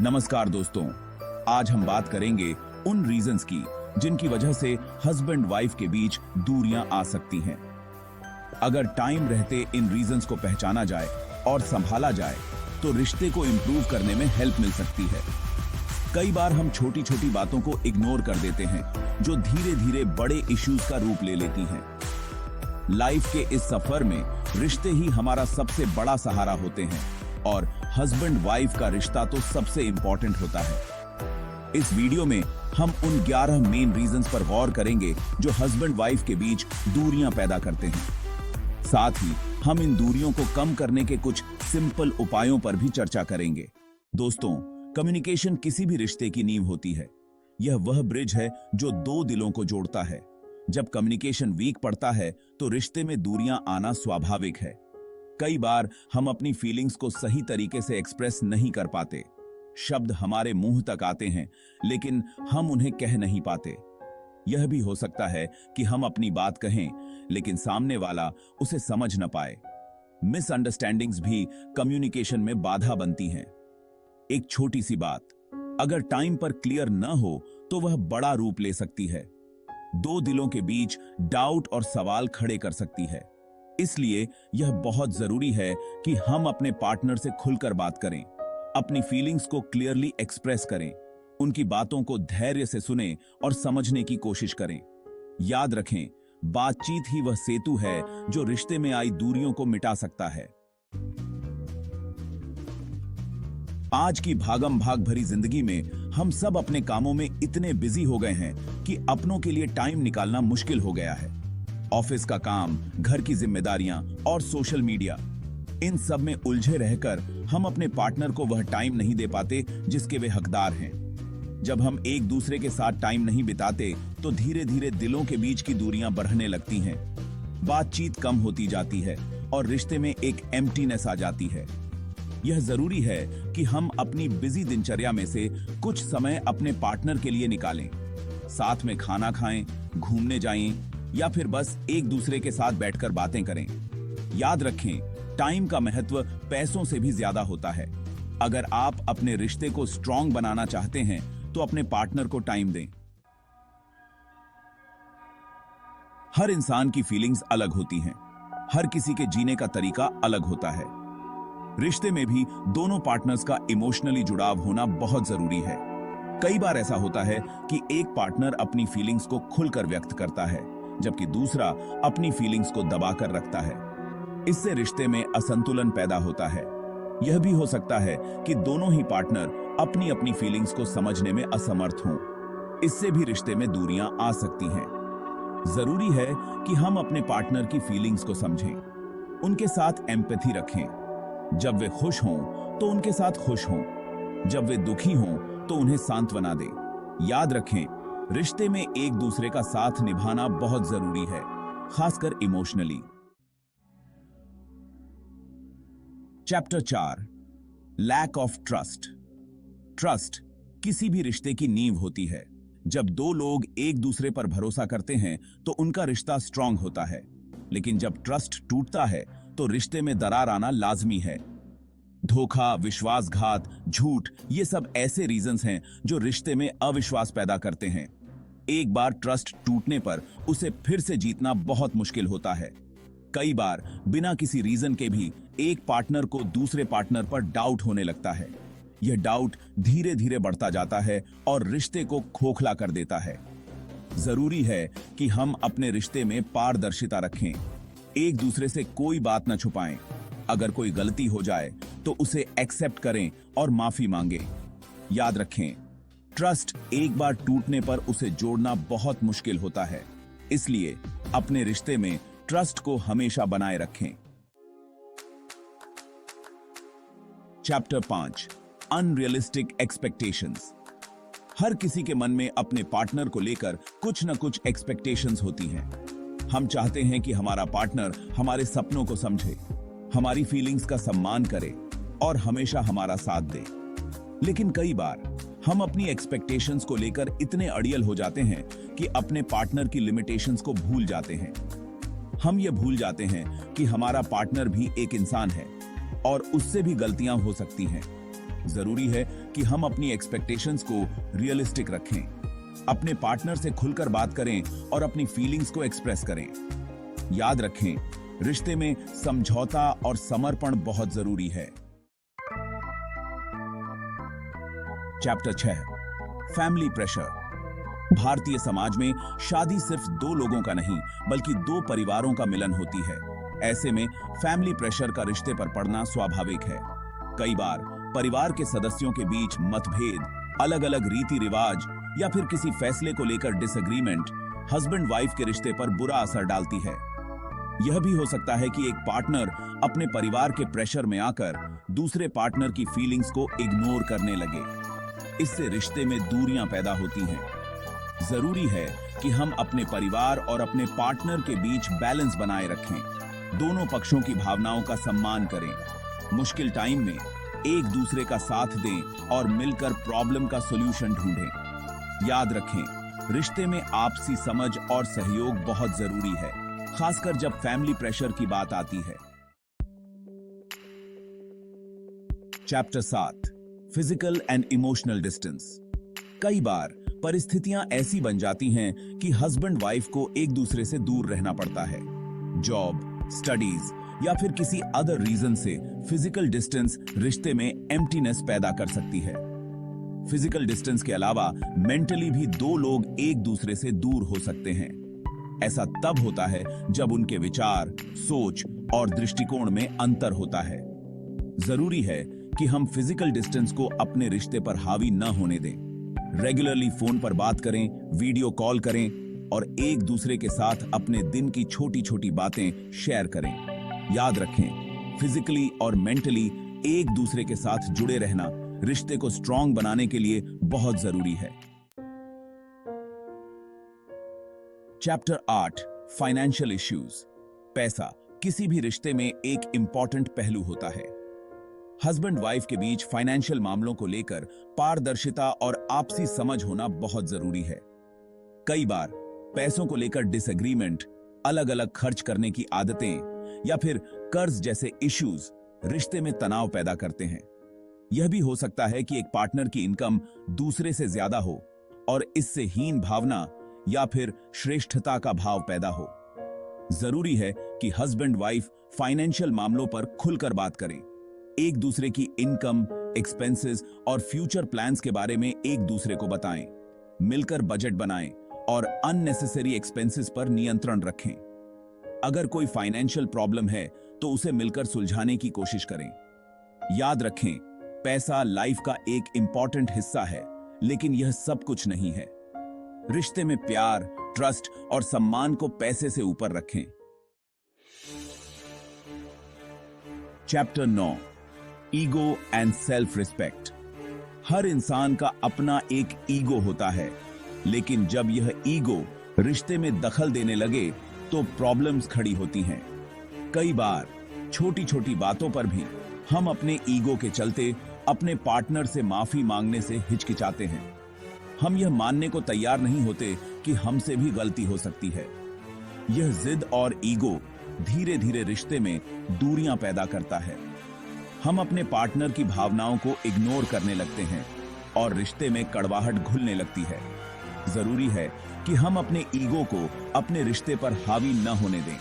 नमस्कार दोस्तों, आज हम बात करेंगे उन रीजंस की जिनकी वजह से हस्बैंड वाइफ के बीच दूरियां आ सकती हैं। अगर टाइम रहते इन रीजंस को पहचाना जाए और संभाला जाए तो रिश्ते को इंप्रूव करने में हेल्प मिल सकती है। कई बार हम छोटी छोटी बातों को इग्नोर कर देते हैं जो धीरे धीरे बड़े इश्यूज का रूप ले लेती हैं। लाइफ के इस सफर में रिश्ते ही हमारा सबसे बड़ा सहारा होते हैं और हस्बैंड वाइफ का रिश्ता तो सबसे इंपॉर्टेंट होता है। इस वीडियो में हम उन 11 मेन रीजंस पर गौर करेंगे जो हस्बैंड वाइफ के बीच दूरियां पैदा करते हैं। साथ ही हम इन दूरियों को कम करने के कुछ सिंपल उपायों पर भी चर्चा करेंगे। दोस्तों, कम्युनिकेशन किसी भी रिश्ते की नींव होती है। यह वह ब्रिज है जो दो दिलों को जोड़ता है। जब कम्युनिकेशन वीक पड़ता है तो रिश्ते में दूरियां आना स्वाभाविक है। कई बार हम अपनी फीलिंग्स को सही तरीके से एक्सप्रेस नहीं कर पाते। शब्द हमारे मुंह तक आते हैं लेकिन हम उन्हें कह नहीं पाते। यह भी हो सकता है कि हम अपनी बात कहें लेकिन सामने वाला उसे समझ न पाए। मिसअंडरस्टैंडिंग्स भी कम्युनिकेशन में बाधा बनती हैं। एक छोटी सी बात अगर टाइम पर क्लियर न हो तो वह बड़ा रूप ले सकती है। दो दिलों के बीच डाउट और सवाल खड़े कर सकती है। इसलिए यह बहुत जरूरी है कि हम अपने पार्टनर से खुलकर बात करें, अपनी फीलिंग्स को क्लियरली एक्सप्रेस करें, उनकी बातों को धैर्य से सुनें और समझने की कोशिश करें। याद रखें, बातचीत ही वह सेतु है जो रिश्ते में आई दूरियों को मिटा सकता है। आज की भागम भाग भरी जिंदगी में हम सब अपने कामों में इतने बिजी हो गए हैं कि अपनों के लिए टाइम निकालना मुश्किल हो गया है। ऑफिस का काम, घर की जिम्मेदारियां और सोशल मीडिया, इन सब में उलझे रहकर हम अपने पार्टनर को वह टाइम नहीं दे पाते जिसके वे हकदार हैं। जब हम एक दूसरे के साथ टाइम नहीं बिताते तो धीरे धीरे दिलों के बीच की दूरियां बढ़ने लगती हैं। बातचीत कम होती जाती है और रिश्ते में एक एम्प्टीनेस आ जाती है। यह जरूरी है कि हम अपनी बिजी दिनचर्या में से कुछ समय अपने पार्टनर के लिए निकालें। साथ में खाना खाएं, घूमने जाएं या फिर बस एक दूसरे के साथ बैठकर बातें करें। याद रखें, टाइम का महत्व पैसों से भी ज्यादा होता है। अगर आप अपने रिश्ते को स्ट्रॉन्ग बनाना चाहते हैं तो अपने पार्टनर को टाइम दें। हर इंसान की फीलिंग्स अलग होती हैं। हर किसी के जीने का तरीका अलग होता है। रिश्ते में भी दोनों पार्टनर्स का इमोशनली जुड़ाव होना बहुत जरूरी है। कई बार ऐसा होता है कि एक पार्टनर अपनी फीलिंग्स को खुलकर व्यक्त करता है जबकि दूसरा अपनी फीलिंग्स को दबाकर रखता है। इससे रिश्ते में असंतुलन पैदा होता है। यह भी हो सकता है कि दोनों ही पार्टनर अपनी अपनी फीलिंग्स को समझने में असमर्थ हों। इससे भी रिश्ते में दूरियां आ सकती हैं। जरूरी है कि हम अपने पार्टनर की फीलिंग्स को समझें, उनके साथ एम्पैथी रखें। जब वे खुश हों तो उनके साथ खुश हों, जब वे दुखी हों तो उन्हें सांत्वना दें। याद रखें, रिश्ते में एक दूसरे का साथ निभाना बहुत जरूरी है, खासकर emotionally. Chapter 4, lack of trust. Trust किसी भी रिश्ते की नींव होती है। जब दो लोग एक दूसरे पर भरोसा करते हैं तो उनका रिश्ता स्ट्रांग होता है। लेकिन जब ट्रस्ट टूटता है तो रिश्ते में दरार आना लाजमी है। धोखा, विश्वासघात, झूठ, ये सब ऐसे रीजंस हैं जो रिश्ते में अविश्वास पैदा करते हैं। एक बार ट्रस्ट टूटने पर उसे फिर से जीतना बहुत मुश्किल होता है। कई बार बिना किसी रीजन के भी एक पार्टनर को दूसरे पार्टनर पर डाउट होने लगता है। यह डाउट धीरे धीरे बढ़ता जाता है और रिश्ते को खोखला कर देता है। जरूरी है कि हम अपने रिश्ते में पारदर्शिता रखें, एक दूसरे से कोई बात न छुपाएं। अगर कोई गलती हो जाए तो उसे एक्सेप्ट करें और माफी मांगें। याद रखें, ट्रस्ट एक बार टूटने पर उसे जोड़ना बहुत मुश्किल होता है। इसलिए अपने रिश्ते में ट्रस्ट को हमेशा बनाए रखें। Chapter 5, unrealistic expectations. हर किसी के मन में अपने पार्टनर को लेकर कुछ न कुछ एक्सपेक्टेशंस होती हैं। हम चाहते हैं कि हमारा पार्टनर हमारे सपनों को समझे, हमारी फीलिंग्स का सम्मान करे और हमेशा हमारा साथ दे। लेकिन कई बार हम अपनी एक्सपेक्टेशंस को लेकर इतने अड़ियल हो जाते हैं कि अपने पार्टनर की लिमिटेशंस को भूल जाते हैं। हम ये भूल जाते हैं कि हमारा पार्टनर भी एक इंसान है और उससे भी गलतियां हो सकती हैं। जरूरी है कि हम अपनी एक्सपेक्टेशंस को रियलिस्टिक रखें, अपने पार्टनर से खुलकर बात करें और अपनी फीलिंग्स को एक्सप्रेस करें। याद रखें, रिश्ते में समझौता और समर्पण बहुत जरूरी है। Chapter 6, family pressure. Bharatiya Samaj में शादी सिर्फ दो लोगों का नहीं बल्कि दो परिवारों का मिलन होती है। ऐसे में फैमिली प्रेशर का रिश्ते पर पड़ना स्वाभाविक है। कई बार परिवार के सदस्यों के बीच मतभेद, अलग अलग रीति रिवाज या फिर किसी फैसले को लेकर डिसएग्रीमेंट हस्बैंड वाइफ के रिश्ते पर बुरा असर डालती है। यह भी हो सकता है कि एक पार्टनर अपने परिवार के प्रेशर में आकर दूसरे पार्टनर की फीलिंग्स को इग्नोर करने लगे। इससे रिश्ते में दूरियां पैदा होती हैं। जरूरी है कि हम अपने परिवार और अपने पार्टनर के बीच बैलेंस बनाए रखें, दोनों पक्षों की भावनाओं का सम्मान करें, मुश्किल टाइम में एक दूसरे का साथ दें और मिलकर प्रॉब्लम का सॉल्यूशन ढूंढें। याद रखें, रिश्ते में आपसी समझ और सहयोग बहुत जरूरी है, खासकर जब फैमिली प्रेशर की बात आती है। Chapter 7, physical and emotional distance. कई बार परिस्थितियां ऐसी बन जाती हैं कि हस्बैंड वाइफ को एक दूसरे से दूर रहना पड़ता है। जॉब, स्टडीज या फिर किसी अदर रीजन से फिजिकल डिस्टेंस रिश्ते में एम्प्टीनेस पैदा कर सकती है। फिजिकल डिस्टेंस के अलावा मेंटली भी दो लोग एक दूसरे से दूर हो सकते हैं। ऐसा तब होता है जब उनके विचार, सोच और दृष्टिकोण में अंतर होता है। जरूरी है कि हम फिजिकल डिस्टेंस को अपने रिश्ते पर हावी न होने दें। रेगुलरली फोन पर बात करें, वीडियो कॉल करें और एक दूसरे के साथ अपने दिन की छोटी छोटी बातें शेयर करें। याद रखें, फिजिकली और मेंटली एक दूसरे के साथ जुड़े रहना रिश्ते को स्ट्रांग बनाने के लिए बहुत जरूरी है। Chapter 8, financial issues. पैसा किसी भी रिश्ते में एक इंपॉर्टेंट पहलू होता है। हस्बैंड वाइफ के बीच फाइनेंशियल मामलों को लेकर पारदर्शिता और आपसी समझ होना बहुत जरूरी है। कई बार पैसों को लेकर डिसएग्रीमेंट, अलग अलग खर्च करने की आदतें या फिर कर्ज जैसे इश्यूज रिश्ते में तनाव पैदा करते हैं। यह भी हो सकता है कि एक पार्टनर की इनकम दूसरे से ज्यादा हो और इससे हीन भावना या फिर श्रेष्ठता का भाव पैदा हो। जरूरी है कि हस्बैंड वाइफ फाइनेंशियल मामलों पर खुलकर बात करें, एक दूसरे की इनकम, एक्सपेंसेस और फ्यूचर प्लान्स के बारे में एक दूसरे को बताएं, मिलकर बजट बनाएं और अननेसेसरी एक्सपेंसेस पर नियंत्रण रखें। अगर कोई फाइनेंशियल प्रॉब्लम है तो उसे मिलकर सुलझाने की कोशिश करें। याद रखें, पैसा लाइफ का एक इंपॉर्टेंट हिस्सा है, लेकिन यह सब कुछ नहीं है। रिश्ते में प्यार, ट्रस्ट और सम्मान को पैसे से ऊपर रखें। Chapter 9, ego and self respect. हर इंसान का अपना एक ईगो होता है, लेकिन जब यह ईगो रिश्ते में दखल देने लगे तो प्रॉब्लम्स खड़ी होती हैं। कई बार छोटी छोटी बातों पर भी हम अपने ईगो के चलते अपने पार्टनर से माफी मांगने से हिचकिचाते हैं। हम यह मानने को तैयार नहीं होते कि हमसे भी गलती हो सकती है। यह जिद और ईगो धीरे धीरे रिश्ते में दूरियां पैदा करता है। हम अपने पार्टनर की भावनाओं को इग्नोर करने लगते हैं और रिश्ते में कड़वाहट घुलने लगती है। जरूरी है कि हम अपने ईगो को अपने रिश्ते पर हावी न होने दें।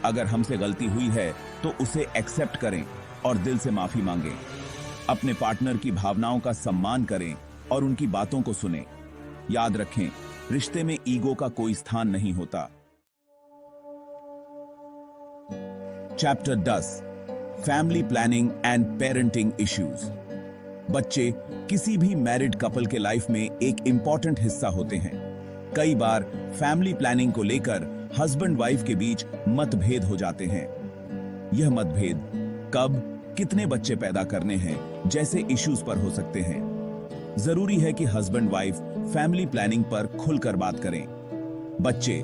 अगर हमसे गलती हुई है तो उसे एक्सेप्ट करें और दिल से माफी मांगें। अपने पार्टनर की भावनाओं का सम्मान करें और उनकी बातों को सुनें। याद रखें, रिश्ते में ईगो का कोई स्थान नहीं होता। Chapter 10, family planning and parenting issues. बच्चे किसी भी मैरिड कपल के लाइफ में एक इंपॉर्टेंट हिस्सा होते हैं। कई बार फैमिली प्लानिंग को लेकर हस्बैंड वाइफ के बीच मतभेद हो जाते हैं। यह मतभेद कब, कितने बच्चे पैदा करने हैं जैसे इश्यूज पर हो सकते हैं। जरूरी है कि हस्बैंड वाइफ फैमिली प्लानिंग पर खुलकर बात करें। बच्चे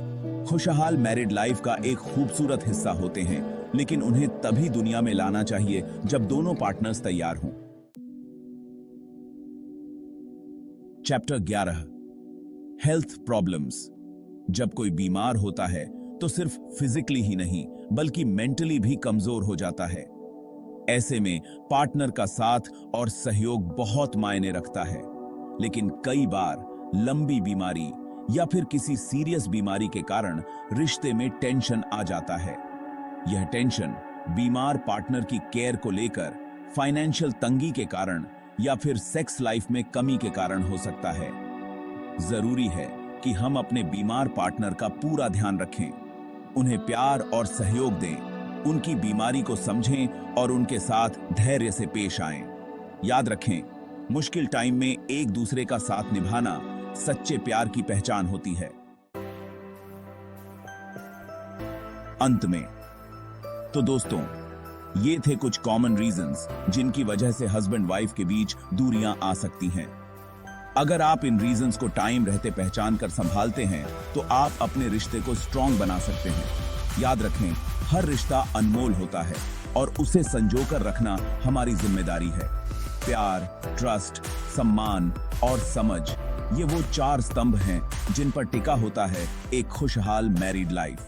खुशहाल मैरिड लाइफ का एक खूबसूरत हिस्सा होते हैं, लेकिन उन्हें तभी दुनिया में लाना चाहिए जब दोनों पार्टनर्स तैयार हों। Chapter 11, health problems. जब कोई बीमार होता है तो सिर्फ फिजिकली ही नहीं बल्कि मेंटली भी कमजोर हो जाता है। ऐसे में पार्टनर का साथ और सहयोग बहुत मायने रखता है। लेकिन कई बार लंबी बीमारी या फिर किसी सीरियस बीमारी के कारण रिश्ते में टेंशन आ जाता है। यह टेंशन बीमार पार्टनर की केयर को लेकर, फाइनेंशियल तंगी के कारण या फिर सेक्स लाइफ में कमी के कारण हो सकता है। जरूरी है कि हम अपने बीमार पार्टनर का पूरा ध्यान रखें, उन्हें प्यार और सहयोग दें, उनकी बीमारी को समझें और उनके साथ धैर्य से पेश आएं। याद रखें, मुश्किल टाइम में एक दूसरे का साथ निभाना सच्चे प्यार की पहचान होती है। अंत में तो दोस्तों, ये थे कुछ कॉमन रीजंस जिनकी वजह से हस्बैंड वाइफ के बीच दूरियां आ सकती हैं। अगर आप इन रीजंस को टाइम रहते पहचान कर संभालते हैं तो आप अपने रिश्ते को स्ट्रांग बना सकते हैं। याद रखें, हर रिश्ता अनमोल होता है और उसे संजोकर रखना हमारी जिम्मेदारी है। प्यार, ट्रस्ट, सम्मान और समझ, ये वो 4 स्तंभ हैं जिन पर टिका होता है एक खुशहाल मैरिड लाइफ।